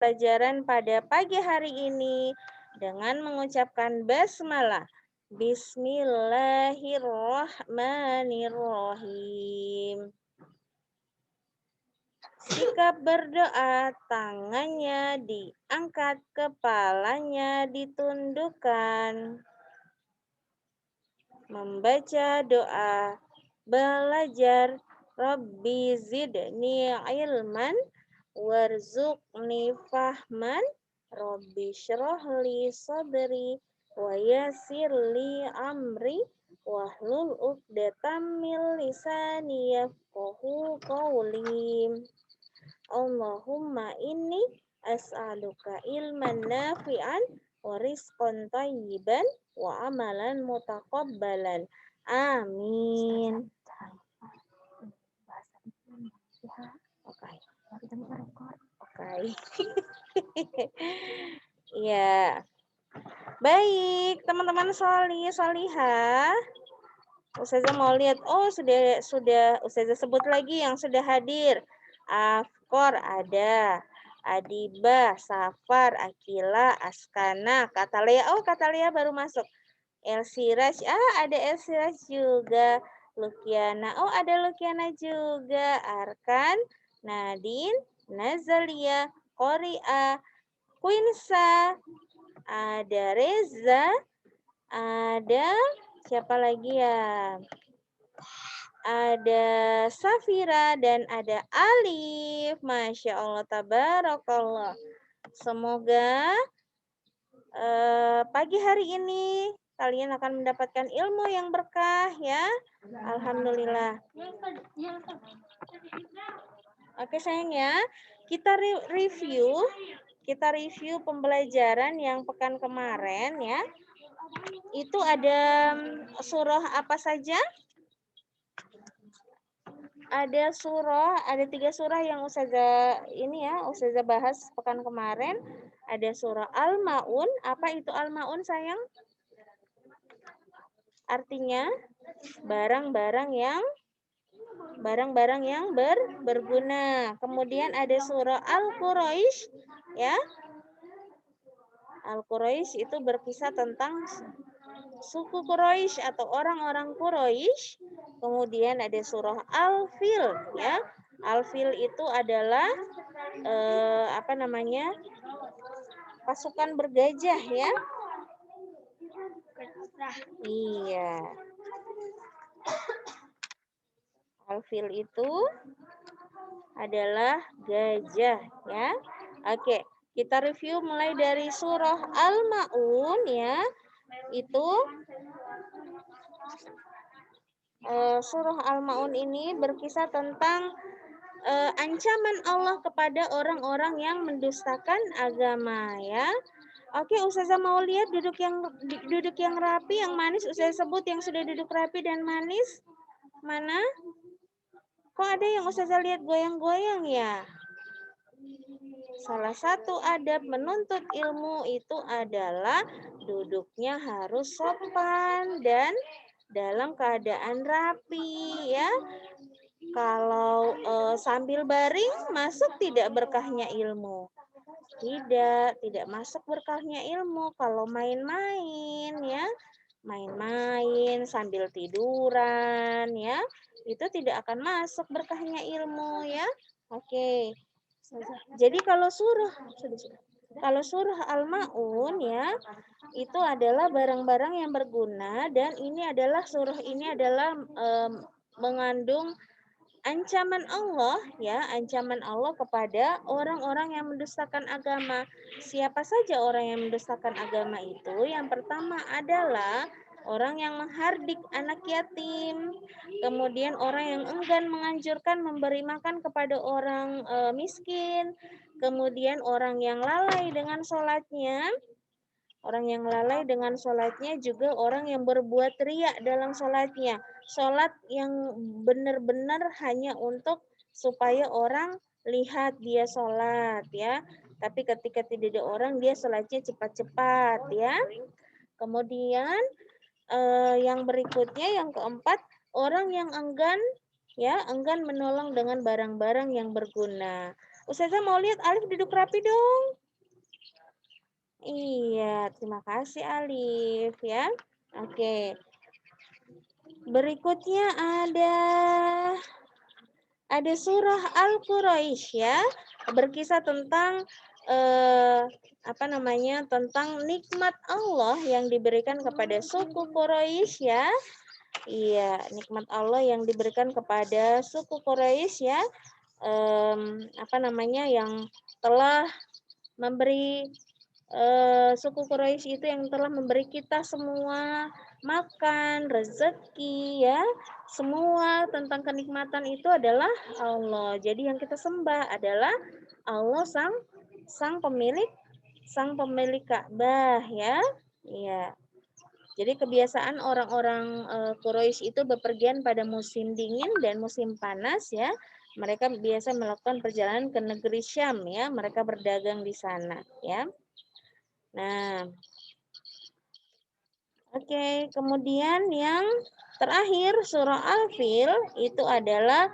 pelajaran pada pagi hari ini dengan mengucapkan basmalah. Bismillahirrahmanirrahim. Sikap berdoa, tangannya diangkat, kepalanya ditundukkan. Membaca doa, belajar, Rabbi zidni ilman, warzuqni fahman, Rabbi syrohli sadri, wa yassirli amri, wahlul uqdatam min lisani yafqahu qawli. Allahumma inni as'aluka ilman nafi'an wa rizqan thayyiban wa amalan mutaqabbalan. Amin. Oke. Oke. Ya. Baik, teman-teman solihah. Ustazah mau lihat, oh sudah Ustazah sebut lagi yang sudah hadir. Afkor ada, Adiba, Safar, Akila, Askana, Katalia. Oh Katalia baru masuk. Elsiraj, ada Elsiraj juga. Lukiana, oh ada Lukiana juga. Arkan, Nadine, Nazalia, Koria, Quinsa, ada Reza, ada siapa lagi ya? Ada Safira dan ada Alif. Masya Allah, tabarakallah. Semoga pagi hari ini kalian akan mendapatkan ilmu yang berkah ya. Alhamdulillah. Oke sayang ya, kita review pembelajaran yang pekan kemarin ya. Itu ada surah apa saja? Ada 3 surah yang Ustazah bahas pekan kemarin. Ada surah Al-Maun. Apa itu Al-Maun sayang? Artinya barang-barang yang berguna. Kemudian ada surah Al-Quraisy ya. Al-Quraisy itu berkisah tentang suku Quraisy atau orang-orang Quraisy. Kemudian ada surah Al-Fil ya. Al-Fil itu adalah pasukan bergajah ya. Iya. Al-Fil itu adalah gajah ya. Oke, kita review mulai dari surah Al-Maun ya. Itu surah Al-Maun ini berkisah tentang ancaman Allah kepada orang-orang yang mendustakan agama ya. Oke, Ustazah mau lihat duduk yang rapi, yang manis. Ustazah sebut yang sudah duduk rapi dan manis. Mana? Kok ada yang Ustazah lihat goyang-goyang ya? Salah satu adab menuntut ilmu itu adalah duduknya harus sopan dan dalam keadaan rapi ya. Kalau sambil baring masuk tidak berkahnya ilmu? Tidak masuk berkahnya ilmu. Kalau main-main ya, main-main sambil tiduran ya, itu tidak akan masuk berkahnya ilmu ya. Oke. Jadi kalau surah Al-Maun ya, itu adalah barang-barang yang berguna dan surah ini adalah mengandung ancaman Allah ya, ancaman Allah kepada orang-orang yang mendustakan agama. Siapa saja orang yang mendustakan agama itu? Yang pertama adalah orang yang menghardik anak yatim, kemudian orang yang enggan menganjurkan memberi makan kepada orang miskin, kemudian orang yang lalai dengan sholatnya. Orang yang lalai dengan sholatnya juga orang yang berbuat riya dalam sholatnya. Sholat yang benar-benar hanya untuk supaya orang lihat dia sholat ya. Tapi ketika tidak ada orang dia sholatnya cepat-cepat ya. Kemudian yang berikutnya yang keempat, orang yang enggan menolong dengan barang-barang yang berguna. Ustazah mau lihat Alif duduk rapi dong. Iya, terima kasih Alif ya. Oke. Berikutnya ada surah Al-Quraisy ya, berkisah tentang tentang nikmat Allah yang diberikan kepada suku Quraisy ya. Iya, nikmat Allah yang diberikan kepada suku Quraisy ya. Yang telah memberi suku Quraisy itu yang telah memberi kita semua makan, rezeki ya. Semua tentang kenikmatan itu adalah Allah. Jadi yang kita sembah adalah Allah sang pemilik Ka'bah ya. Iya. Jadi kebiasaan orang-orang Quraisy itu bepergian pada musim dingin dan musim panas ya. Mereka biasa melakukan perjalanan ke negeri Syam ya. Mereka berdagang di sana ya. Nah, oke. Kemudian yang terakhir surah Al-Fil itu adalah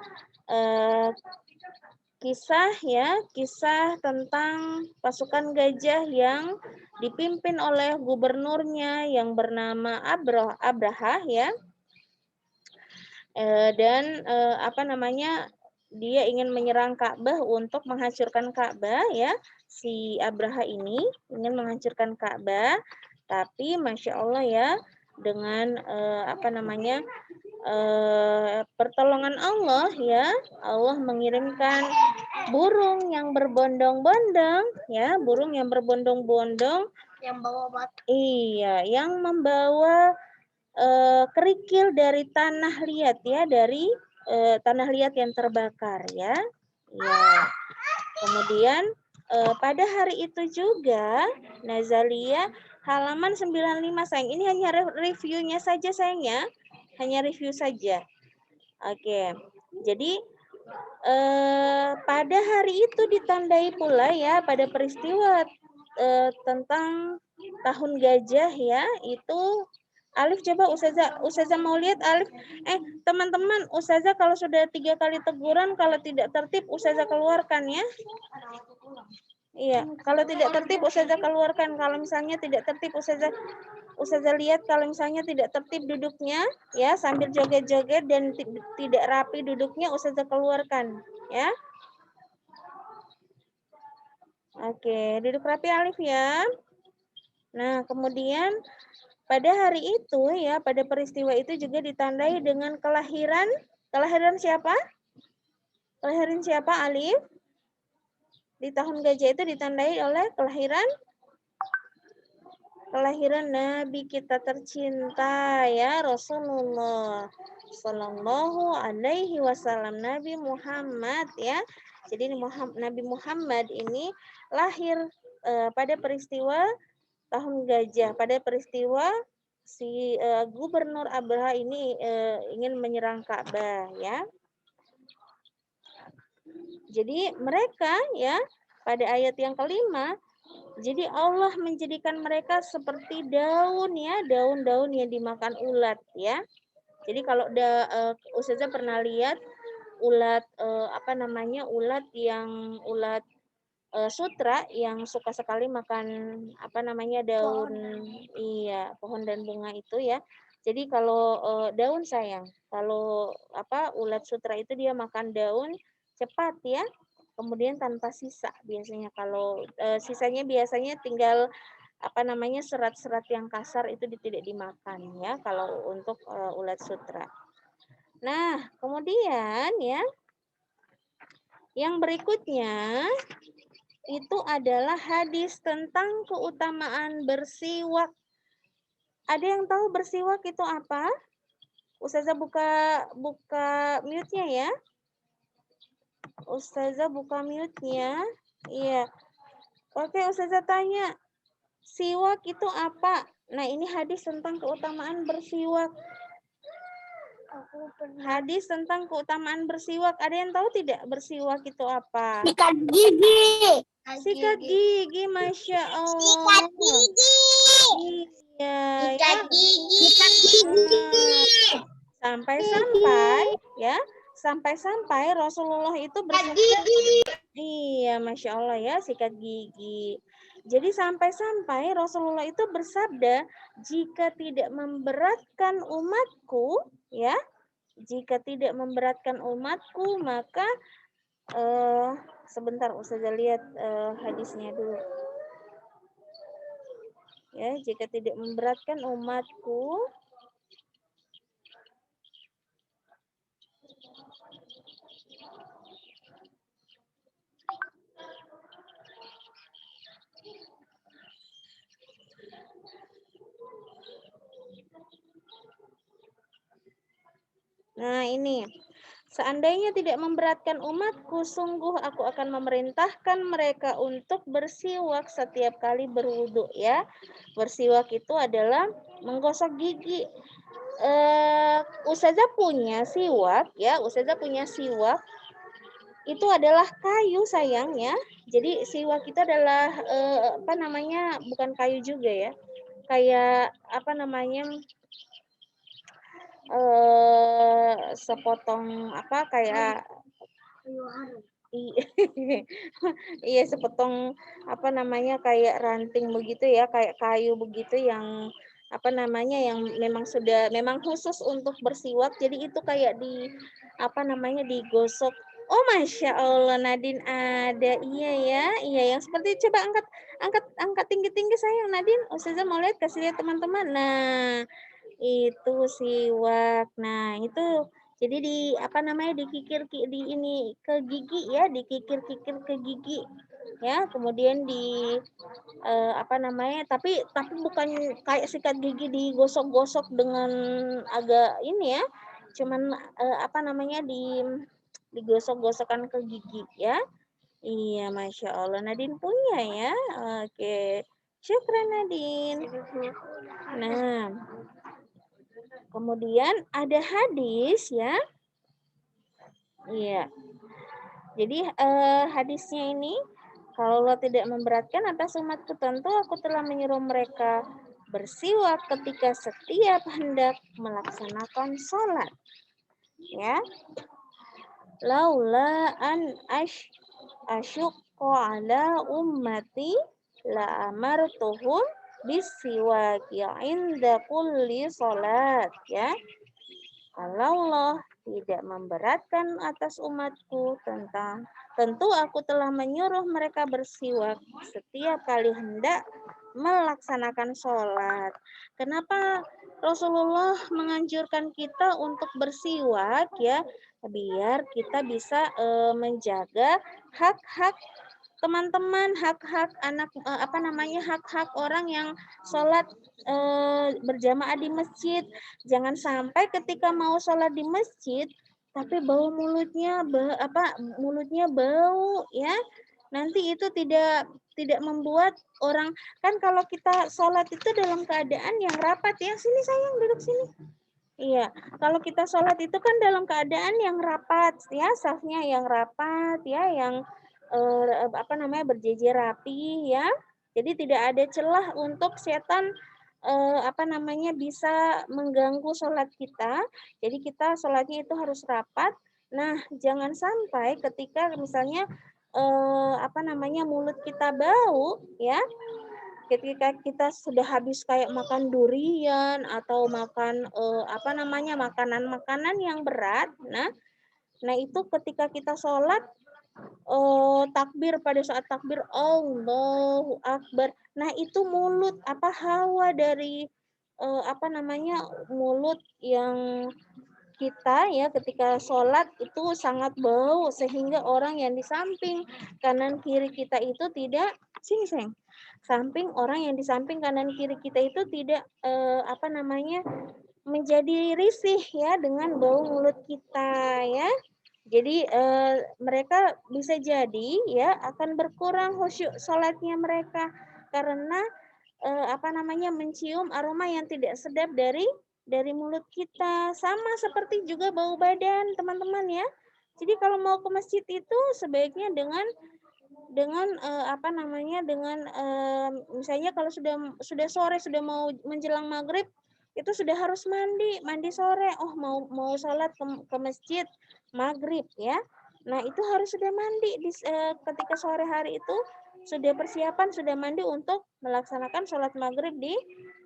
kisah tentang pasukan gajah yang dipimpin oleh gubernurnya yang bernama Abraha ya. Dia ingin menyerang Ka'bah untuk menghancurkan Ka'bah ya. Si Abraha ini ingin menghancurkan Ka'bah, tapi Masya Allah ya, dengan pertolongan Allah ya, Allah mengirimkan burung yang berbondong-bondong ya, burung yang berbondong-bondong yang bawa batu. Iya, yang membawa kerikil dari tanah liat ya, dari tanah liat yang terbakar ya. Ya. Kemudian pada hari itu juga Nazalia halaman 95 sayang. Ini hanya reviewnya saja sayang ya. Hanya review saja. Oke. Jadi pada hari itu ditandai pula ya, pada peristiwa tentang tahun gajah ya, itu Alif coba Ustazah mau lihat Alif. Teman-teman, Ustazah kalau sudah 3 kali teguran, kalau tidak tertib Ustazah keluarkan ya. Iya, kalau tidak tertib Ustazah keluarkan. Kalau misalnya tidak tertib Ustazah lihat kalau misalnya tidak tertib duduknya ya, sambil joget-joget dan tidak rapi duduknya Ustazah keluarkan ya. Oke, duduk rapi Alif ya. Nah, kemudian pada hari itu ya, pada peristiwa itu juga ditandai dengan kelahiran siapa? Kelahiran siapa Alif? Di tahun gajah itu ditandai oleh kelahiran Nabi kita tercinta ya, Rasulullah Sallallahu Alaihi Wasallam, Nabi Muhammad ya. Jadi Nabi Muhammad ini lahir pada peristiwa tahun gajah, pada peristiwa si gubernur Abraha ini ingin menyerang Ka'bah ya. Jadi mereka ya pada ayat yang kelima, jadi Allah menjadikan mereka seperti daun ya, daun-daun yang dimakan ulat ya. Jadi kalau Ustazah pernah lihat ulat ulat sutra yang suka sekali makan daun pohon dan bunga itu ya. Jadi kalau daun sayang, kalau ulat sutra itu dia makan daun cepat ya. Kemudian tanpa sisa biasanya, kalau sisanya biasanya tinggal serat-serat yang kasar itu tidak dimakan ya kalau untuk ulat sutra. Nah, kemudian ya yang berikutnya itu adalah hadis tentang keutamaan bersiwak. Ada yang tahu bersiwak itu apa? Ustazah buka mute-nya ya. Ustazah buka mute-nya. Iya. Oke, Ustazah tanya. Siwak itu apa? Nah, ini hadis tentang keutamaan bersiwak. Hadis tentang keutamaan bersiwak. Ada yang tahu tidak bersiwak itu apa? Sikat gigi. Sikat gigi, Masya Allah. Sikat gigi. Iya. Sikat gigi. Sikat gigi. Sampai-sampai Rasulullah itu bersabda, Iya, Masya Allah ya, sikat gigi. Jadi sampai-sampai Rasulullah itu bersabda, jika tidak memberatkan umatku, ya, jika tidak memberatkan umatku, maka sebentar Ustazah lihat hadisnya dulu. Ya, jika tidak memberatkan umatku, nah ini, seandainya tidak memberatkan umatku, sungguh aku akan memerintahkan mereka untuk bersiwak setiap kali berwudu ya. Bersiwak itu adalah menggosok gigi. Ustazah punya siwak ya, Ustazah punya siwak itu adalah kayu sayangnya. Jadi siwak itu adalah apa namanya? Bukan kayu juga ya. Kayak apa namanya? Sepotong apa kayak iya sepotong apa namanya kayak ranting begitu ya, kayak kayu begitu yang apa namanya yang memang khusus untuk bersiwak. Jadi itu kayak di apa namanya digosok. Oh Masya Allah Nadine ada iya ya iya yang seperti coba angkat angkat angkat tinggi-tinggi sayang Nadine. Ustazah mau lihat kasih lihat teman-teman. Nah itu siwak. Nah, itu jadi di apa namanya dikikir di ini ke gigi ya, dikikir-kikir ke gigi ya. Kemudian di apa namanya? Tapi bukan kayak sikat gigi digosok-gosok dengan agak ini ya. Cuman apa namanya digosok-gosokkan ke gigi ya. Iya, Masya Allah. Nadine punya ya. Oke. Syukran Nadine. Nah, kemudian ada hadis ya. Iya. Jadi hadisnya ini kalau Allah tidak memberatkan atas umatku tentu aku telah menyuruh mereka bersiwak ketika setiap hendak melaksanakan sholat. Ya. Laula an asyukku ala ummati la amartuhum bisiwaki inda kulli sholat. Ya. Kalau Allah tidak memberatkan atas umatku tentu aku telah menyuruh mereka bersiwak setiap kali hendak melaksanakan sholat. Kenapa Rasulullah menganjurkan kita untuk bersiwak ya? Biar kita bisa menjaga hak-hak teman-teman, hak-hak anak apa namanya hak-hak orang yang sholat berjamaah di masjid. Jangan sampai ketika mau sholat di masjid tapi bau mulutnya bau ya. Nanti itu tidak membuat orang kan kalau kita sholat itu dalam keadaan yang rapat ya. Sini sayang duduk sini. Iya, kalau kita sholat itu kan dalam keadaan yang rapat ya, safnya yang rapat ya, yang apa namanya berjejer rapi ya. Jadi tidak ada celah untuk setan apa namanya bisa mengganggu sholat kita. Jadi kita sholatnya itu harus rapat. Nah, jangan sampai ketika misalnya apa namanya mulut kita bau ya, ketika kita sudah habis kayak makan durian atau makan apa namanya makanan-makanan yang berat, nah itu ketika kita sholat takbir pada saat takbir Allahu Akbar, nah itu mulut apa hawa dari apa namanya mulut yang kita ya ketika sholat itu sangat bau sehingga orang yang di samping kanan kiri kita itu tidak sini sayang samping orang yang di samping kanan kiri kita itu tidak apa namanya menjadi risih ya dengan bau mulut kita ya. Jadi mereka bisa jadi ya akan berkurang khusyuk sholatnya mereka karena apa namanya mencium aroma yang tidak sedap dari mulut kita. Sama seperti juga bau badan, teman-teman ya. Jadi kalau mau ke masjid itu sebaiknya dengan apa namanya dengan misalnya kalau sudah sore sudah mau menjelang maghrib itu sudah harus mandi sore. Oh mau sholat ke masjid maghrib ya. Nah, itu harus sudah mandi ketika sore hari itu sudah persiapan, sudah mandi untuk melaksanakan sholat maghrib di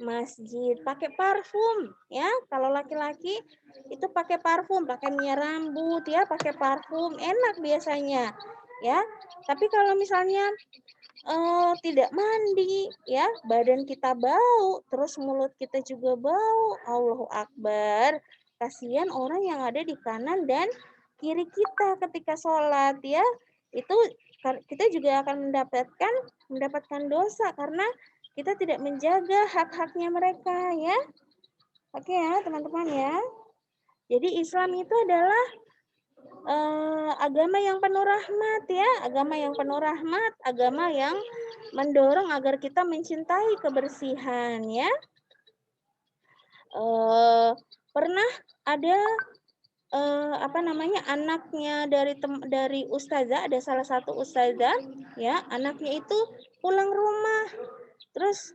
masjid. Pakai parfum, ya. Kalau laki-laki itu pakai parfum, pakai minyak rambut, ya, pakai parfum, enak biasanya, ya. Tapi kalau misalnya tidak mandi, ya, badan kita bau, terus mulut kita juga bau. Allahu Akbar. Kasihan orang yang ada di kanan dan kiri kita ketika sholat, ya. Itu kita juga akan mendapatkan dosa karena kita tidak menjaga hak-haknya mereka, ya. Oke ya, teman-teman ya. Jadi Islam itu adalah agama yang penuh rahmat, ya, agama yang penuh rahmat, agama yang mendorong agar kita mencintai kebersihan, ya. Pernah ada anaknya dari ustazah, ada salah satu ustazah, ya, anaknya itu pulang rumah, terus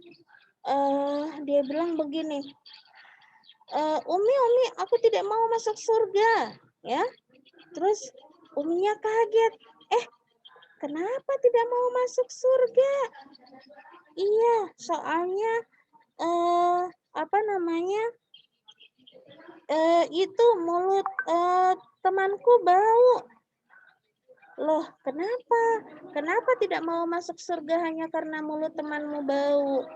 dia bilang begini, Umi, aku tidak mau masuk surga, ya. Terus uminya kaget, kenapa tidak mau masuk surga? Iya, soalnya itu mulut temanku bau. Loh, kenapa? Kenapa tidak mau masuk surga hanya karena mulut temanmu bau?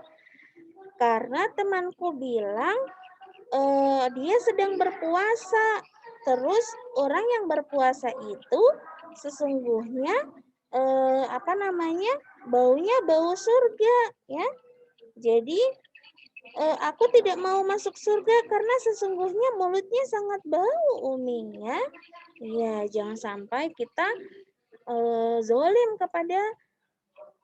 Karena temanku bilang dia sedang berpuasa. Terus orang yang berpuasa itu sesungguhnya baunya bau surga, ya. Jadi aku tidak mau masuk surga karena sesungguhnya mulutnya sangat bau, Umi, ya. Ya, jangan sampai kita zolim kepada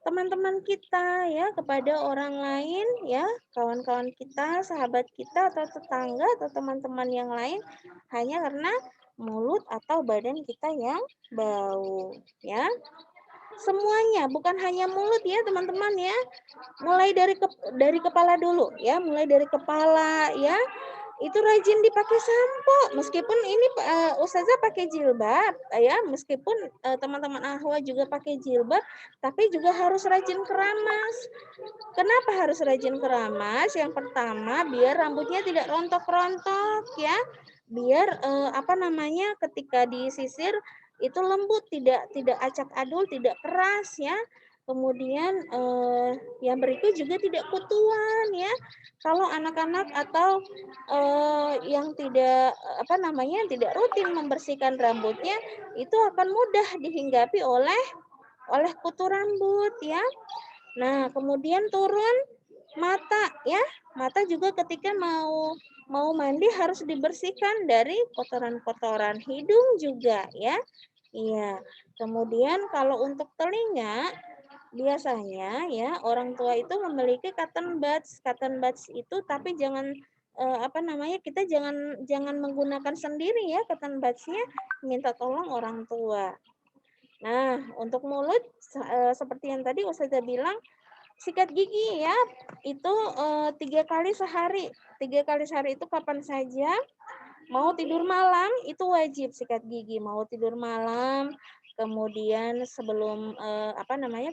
teman-teman kita, ya, kepada orang lain, ya, kawan-kawan kita, sahabat kita, atau tetangga, atau teman-teman yang lain, hanya karena mulut atau badan kita yang bau, ya. Semuanya, bukan hanya mulut, ya, teman-teman, ya. Mulai dari kepala dulu, ya, mulai dari kepala, ya. Itu rajin dipakai sampo, meskipun ini ustazah pakai jilbab, ya, meskipun teman-teman ahwa juga pakai jilbab, tapi juga harus rajin keramas. Kenapa harus rajin keramas? Yang pertama, biar rambutnya tidak rontok-rontok, ya, biar ketika disisir itu lembut, tidak acak adul, tidak keras, ya. Kemudian yang berikut juga tidak kutuan, ya. Kalau anak-anak atau yang tidak rutin membersihkan rambutnya, itu akan mudah dihinggapi oleh kutu rambut, ya. Nah, kemudian turun mata, ya. Mata juga ketika mau mandi harus dibersihkan dari kotoran-kotoran. Hidung juga, ya. Iya. Kemudian kalau untuk telinga, biasanya, ya, orang tua itu memiliki cotton buds. Cotton buds itu, tapi jangan kita jangan menggunakan sendiri, ya, cotton buds-nya, minta tolong orang tua. Nah, untuk mulut seperti yang tadi Ustazah bilang, sikat gigi, ya, itu 3 kali sehari. 3 kali sehari itu kapan saja. Mau tidur malam itu wajib sikat gigi. Mau tidur malam, kemudian sebelum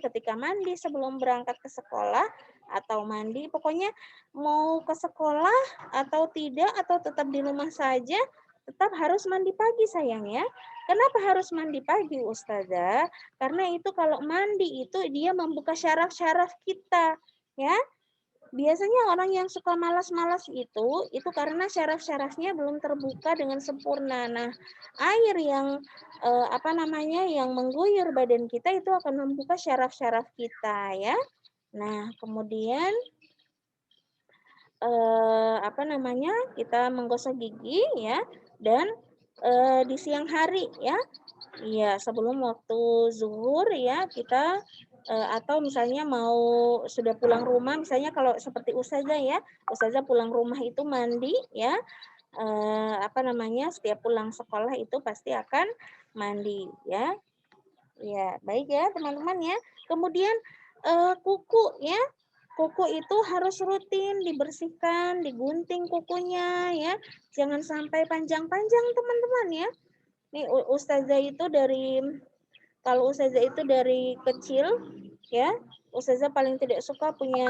ketika mandi, sebelum berangkat ke sekolah atau mandi, pokoknya mau ke sekolah atau tidak, atau tetap di rumah saja, tetap harus mandi pagi, sayang, ya. Kenapa harus mandi pagi, Ustazah? Karena itu kalau mandi itu dia membuka syaraf-syaraf kita, ya. Biasanya orang yang suka malas-malas itu karena syaraf-syarafnya belum terbuka dengan sempurna. Nah, air yang yang mengguyur badan kita itu akan membuka syaraf-syaraf kita, ya. Nah, kemudian kita menggosok gigi, ya, dan di siang hari, ya. Iya, sebelum waktu zuhur, ya, kita atau misalnya sudah pulang rumah, misalnya kalau seperti ustazah, ya, ustazah pulang rumah itu mandi, ya, setiap pulang sekolah itu pasti akan mandi, ya. Ya, baik, ya, teman-teman, ya. Kemudian kuku, ya. Kuku itu harus rutin dibersihkan, digunting kukunya, ya. Jangan sampai panjang-panjang, teman-teman, ya. Nih Ustazah itu kalau Ustazah itu dari kecil ya, Ustazah paling tidak suka punya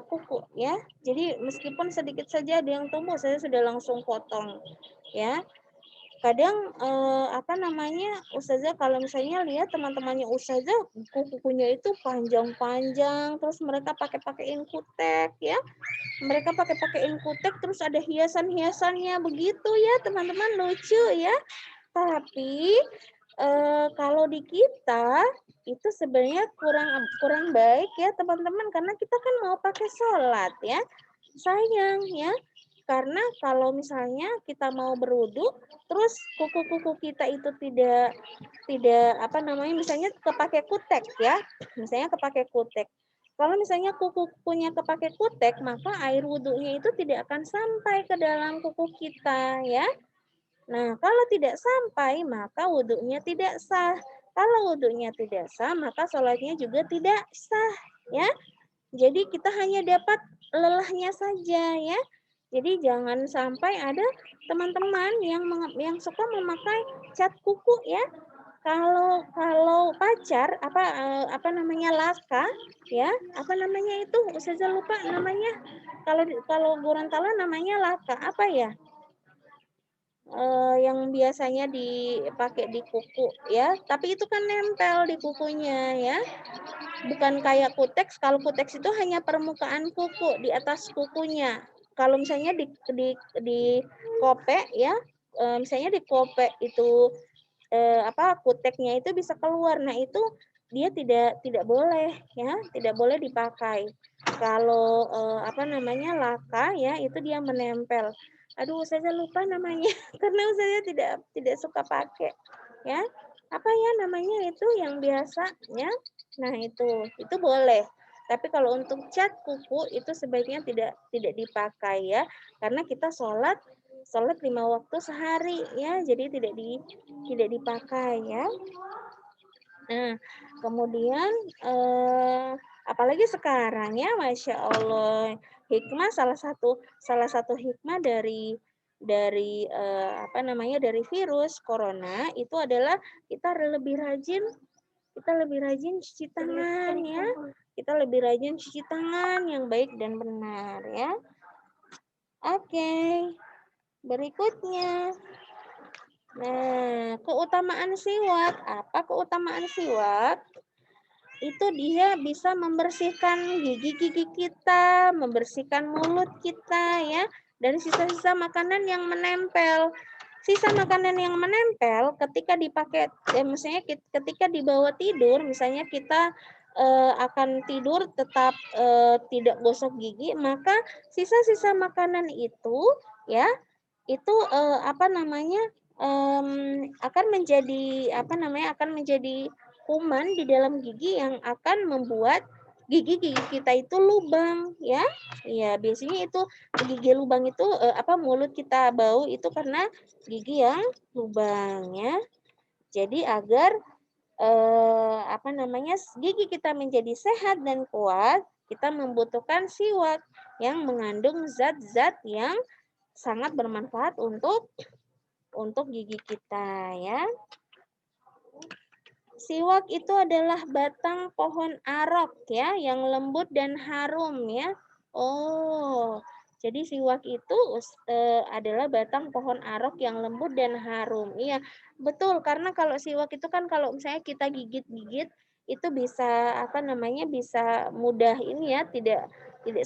kuku ya. Jadi meskipun sedikit saja ada yang tumbuh, saya sudah langsung potong ya. Kadang Ustazah kalau misalnya lihat teman-temannya Ustazah kukunya itu panjang-panjang, terus mereka pakein kutek ya. Mereka pakein kutek terus ada hiasan-hiasannya begitu ya, teman-teman, lucu ya. Tapi kalau di kita itu sebenarnya kurang baik ya teman-teman, karena kita kan mau pakai sholat ya. Sayang ya. Karena kalau misalnya kita mau berwudu, terus kuku-kuku kita itu tidak misalnya kepake kutek ya. Misalnya kepake kutek. Kalau misalnya kukunya kepake kutek, maka air wudhunya itu tidak akan sampai ke dalam kuku kita ya. Nah, kalau tidak sampai, maka wudhunya tidak sah. Kalau wudhunya tidak sah, maka sholatnya juga tidak sah ya. Jadi kita hanya dapat lelahnya saja ya. Jadi jangan sampai ada teman-teman yang suka memakai cat kuku ya. Kalau pacar laka ya, itu Ustazah lupa namanya. Kalau Gorontalo namanya laka apa ya? Yang biasanya dipakai di kuku ya, tapi itu kan nempel di kukunya ya. Bukan kayak kuteks. Kalau kuteks itu hanya permukaan kuku di atas kukunya. Kalau misalnya di kopek ya, misalnya di kopek itu kuteknya itu bisa keluar. Nah, itu dia tidak boleh ya, tidak boleh dipakai. Kalau laka ya, itu dia menempel. Aduh, saya lupa namanya karena saya tidak suka pakai ya. Apa ya namanya itu yang biasa ya? Nah, itu boleh. Tapi kalau untuk cat kuku itu sebaiknya tidak dipakai ya, karena kita sholat 5 waktu sehari ya, jadi tidak dipakai ya. Nah, kemudian apalagi sekarang ya, Masya Allah, hikmah salah satu hikmah dari dari virus corona itu adalah kita lebih rajin cuci tangan ya. Kita lebih rajin cuci tangan yang baik dan benar ya. Oke. Berikutnya. Nah, keutamaan siwak. Apa keutamaan siwak? Itu dia bisa membersihkan gigi-gigi kita, membersihkan mulut kita ya, dari sisa-sisa makanan yang menempel. Sisa makanan yang menempel ketika dipakai, misalnya ketika dibawa tidur, misalnya kita akan tidur tetap tidak gosok gigi, maka sisa-sisa makanan itu ya, itu akan menjadi kuman di dalam gigi yang akan membuat gigi kita itu lubang ya. Iya, biasanya itu gigi lubang itu mulut kita bau itu karena gigi yang lubang ya. Jadi agar gigi kita menjadi sehat dan kuat, kita membutuhkan siwak yang mengandung zat-zat yang sangat bermanfaat untuk gigi kita ya. Siwak itu adalah batang pohon arok ya, yang lembut dan harum ya. Oh, jadi siwak itu adalah batang pohon arok yang lembut dan harum. Iya, betul. Karena kalau siwak itu kan kalau misalnya kita gigit-gigit itu bisa bisa mudah ini ya, tidak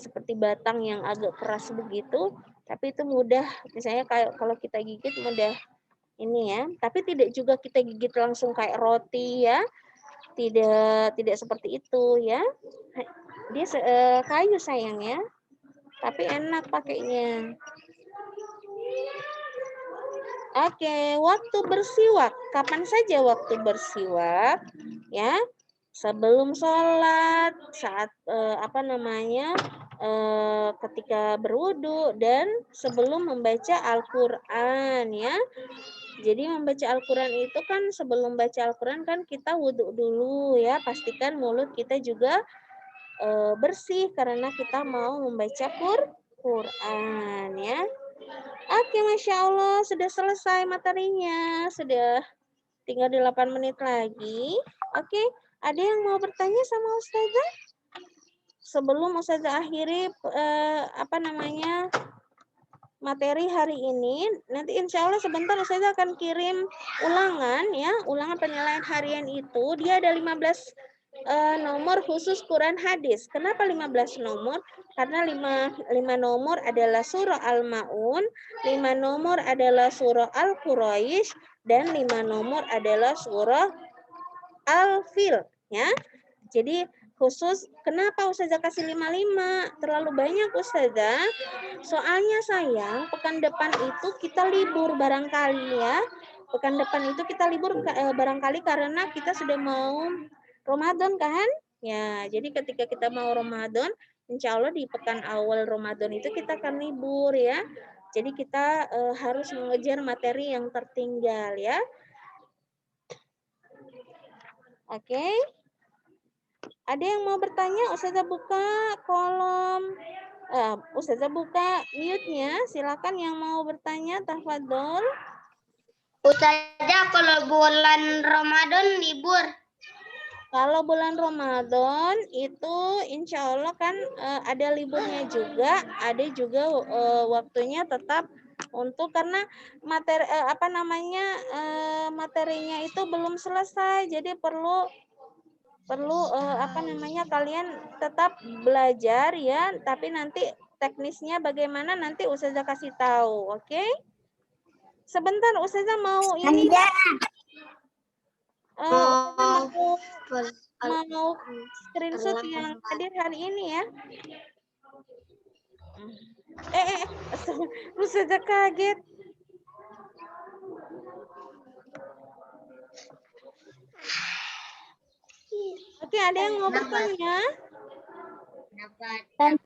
seperti batang yang agak keras begitu, tapi itu mudah. Misalnya kayak kalau kita gigit mudah ini ya, tapi tidak juga kita gigit langsung kayak roti ya, tidak seperti itu ya. Dia kayu sayang ya, tapi enak pakainya. Oke, waktu bersiwak. Kapan saja waktu bersiwak? Ya, sebelum sholat, saat ketika berwudu, dan sebelum membaca Al-Quran ya. Jadi membaca Al-Quran itu kan sebelum baca Al-Quran kan kita wudhu dulu ya. Pastikan mulut kita juga bersih karena kita mau membaca Quran ya. Oke, Masya Allah, sudah selesai materinya. Sudah tinggal 8 menit lagi. Oke, ada yang mau bertanya sama Ustazah? Sebelum Ustazah akhiri materi hari ini, nanti insya Allah sebentar Ustazah akan kirim ulangan ya, ulangan penilaian harian itu dia ada 15 nomor khusus Quran hadis. Kenapa 15 nomor? Karena 5 nomor adalah surah Al-Maun, 5 nomor adalah surah Al-Quraisy, dan 5 nomor adalah surah Al-Fil ya. Jadi khusus kenapa Ustazah kasih 55? Terlalu banyak Ustazah. Soalnya sayang, pekan depan itu kita libur barangkali ya. Pekan depan itu kita libur barangkali karena kita sudah mau Ramadan kan? Ya, jadi ketika kita mau Ramadan, insya Allah di pekan awal Ramadan itu kita akan libur ya. Jadi kita harus mengejar materi yang tertinggal ya. Oke. Ada yang mau bertanya? Ustazah buka kolom. Ustazah buka mute-nya. Silakan yang mau bertanya, tafadhol. Ustazah, kalau bulan Ramadan libur. Kalau bulan Ramadan itu insya Allah kan ada liburnya juga, ada juga waktunya tetap untuk karena materi materinya itu belum selesai, jadi perlu kalian tetap belajar ya, tapi nanti teknisnya bagaimana nanti Ustazah kasih tahu, oke? Sebentar Ustazah mau ini mau screenshot yang hadir hari ini ya. Ustazah kaget. Oke, ada yang mau bertanya?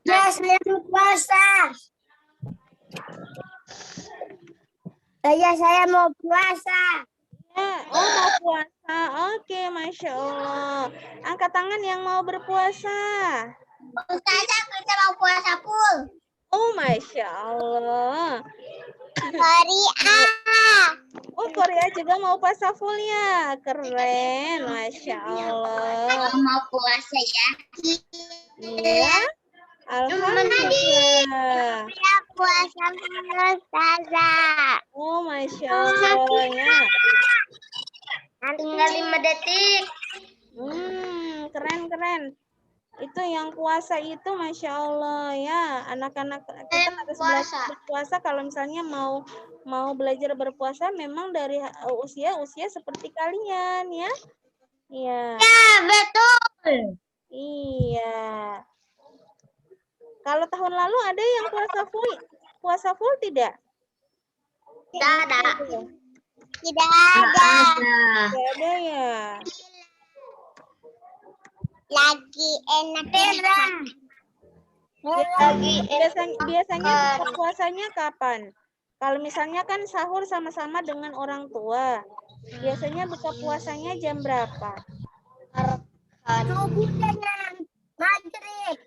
Saya mau puasa. Saya mau puasa. Ya, mau puasa. Oke, Masya Allah. Angkat tangan yang mau berpuasa. Ustazah, kita mau puasa full. Oh, Masya Allah. Korea. Oh, Korea juga mau puasa full ya. Keren, Masya Allah. Mau puasa ya. Iya, alhamdulillah. Saya puasa full, Ustazah. Oh, Masya Allah ya. Tinggal 5 detik. Keren. Itu yang puasa itu Masya Allah ya. Anak-anak kita harus belajar berpuasa. Kalau misalnya mau belajar berpuasa memang dari usia seperti kalian ya. Iya. Ya, betul. Iya. Kalau tahun lalu ada yang puasa full tidak? Tidak ada. Tidak ada ya. Lagi enak. Biasanya buka puasanya kapan? Kalau misalnya kan sahur sama-sama dengan orang tua. Biasanya buka puasanya jam berapa? Subuh dengan maghrib.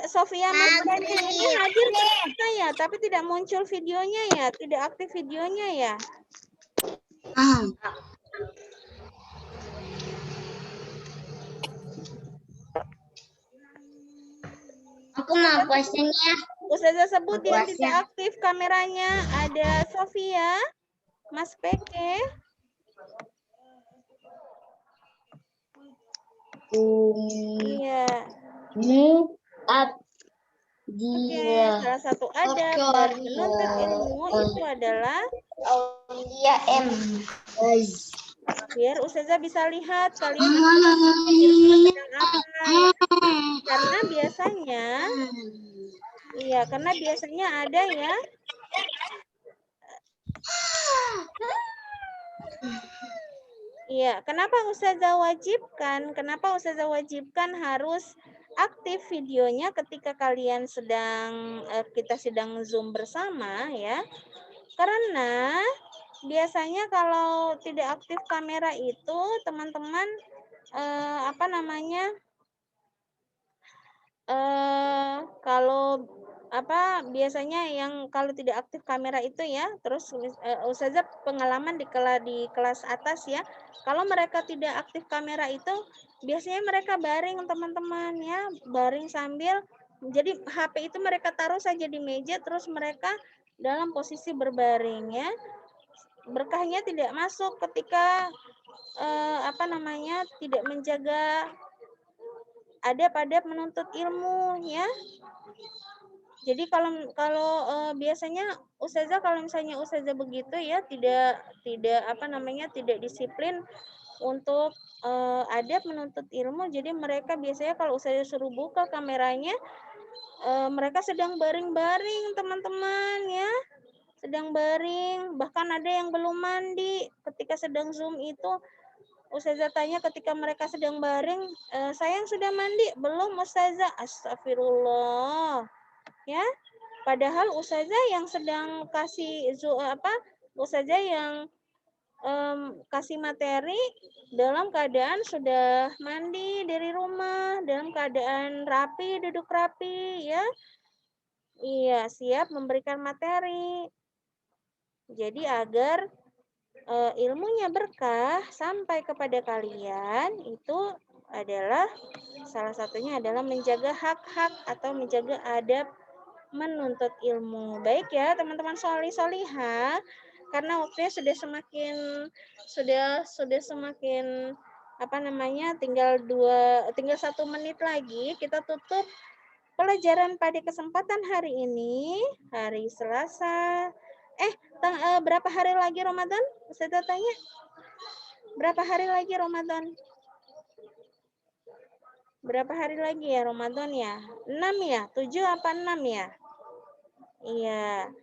Sofia Mas ini hadir ternyata ya, tapi tidak muncul videonya ya, tidak aktif videonya ya. Aku mau puasanya. Ustazah sebut yang tidak aktif kameranya. Ada Sofia, Mas Peke. Iya. Oke, salah satu adab dari menuntut ilmu itu adalah biar Ustazah bisa lihat kalian sedang apa ya. Karena biasanya ada ya. Iya, kenapa Ustazah wajibkan harus aktif videonya ketika kalian kita sedang Zoom bersama ya. Karena biasanya kalau tidak aktif kamera itu teman-teman kalau biasanya yang kalau tidak aktif kamera itu ya, terus ustazah pengalaman di kelas atas ya, kalau mereka tidak aktif kamera itu biasanya mereka baring teman-teman ya, baring sambil jadi HP itu mereka taruh saja di meja terus mereka dalam posisi berbaring ya. Berkahnya tidak masuk ketika tidak menjaga adab-adab menuntut ilmu ya. Jadi kalau kalau biasanya ustazah kalau misalnya ustazah begitu ya tidak disiplin untuk adab menuntut ilmu. Jadi mereka biasanya kalau ustazah suruh buka kameranya mereka sedang baring-baring teman-teman ya. Sedang baring, bahkan ada yang belum mandi ketika sedang Zoom itu. Ustazah tanya ketika mereka sedang baring, sayang sudah mandi? Belum ustazah. Astagfirullah. Ya, padahal ustazah yang sedang ustazah yang kasih materi dalam keadaan sudah mandi dari rumah, dalam keadaan rapi, duduk rapi, ya. Iya, siap memberikan materi. Jadi agar ilmunya berkah sampai kepada kalian itu adalah salah satunya adalah menjaga hak-hak atau menjaga adab menuntut ilmu. Baik ya teman-teman solihah, karena waktunya sudah semakin tinggal 1 menit lagi kita tutup pelajaran pada kesempatan hari ini, hari Selasa. Berapa hari lagi Ramadan? Saya tanya. Berapa hari lagi Ramadan? Berapa hari lagi ya Ramadan ya? 6 ya? 7 apa 6 ya? Iya.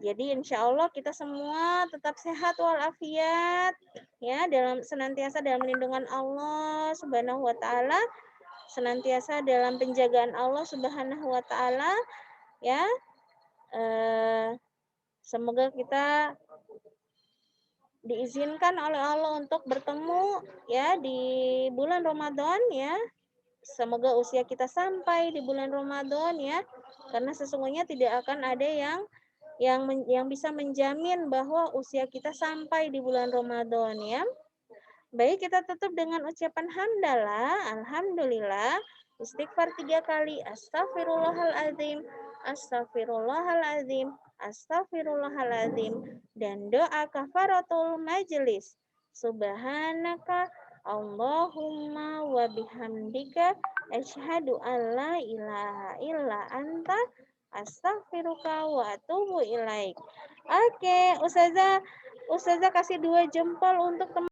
Jadi insya Allah kita semua tetap sehat walafiat ya, senantiasa dalam lindungan Allah Subhanahu wa taala, senantiasa dalam penjagaan Allah Subhanahu wa taala ya. Semoga kita diizinkan oleh Allah untuk bertemu ya di bulan Ramadan ya. Semoga usia kita sampai di bulan Ramadan ya. Karena sesungguhnya tidak akan ada yang bisa menjamin bahwa usia kita sampai di bulan Ramadan ya. Baik, kita tutup dengan ucapan hamdalah, alhamdulillah, istighfar 3 kali, astagfirullahaladzim, astagfirullahaladzim, astagfirullahaladzim, dan doa kafaratul majelis. Subhanaka Allahumma wa bihamdika asyhadu an la ilaha illa anta astaghfiruka wa atubu ilaik. Oke, Ustazah kasih 2 jempol untuk teman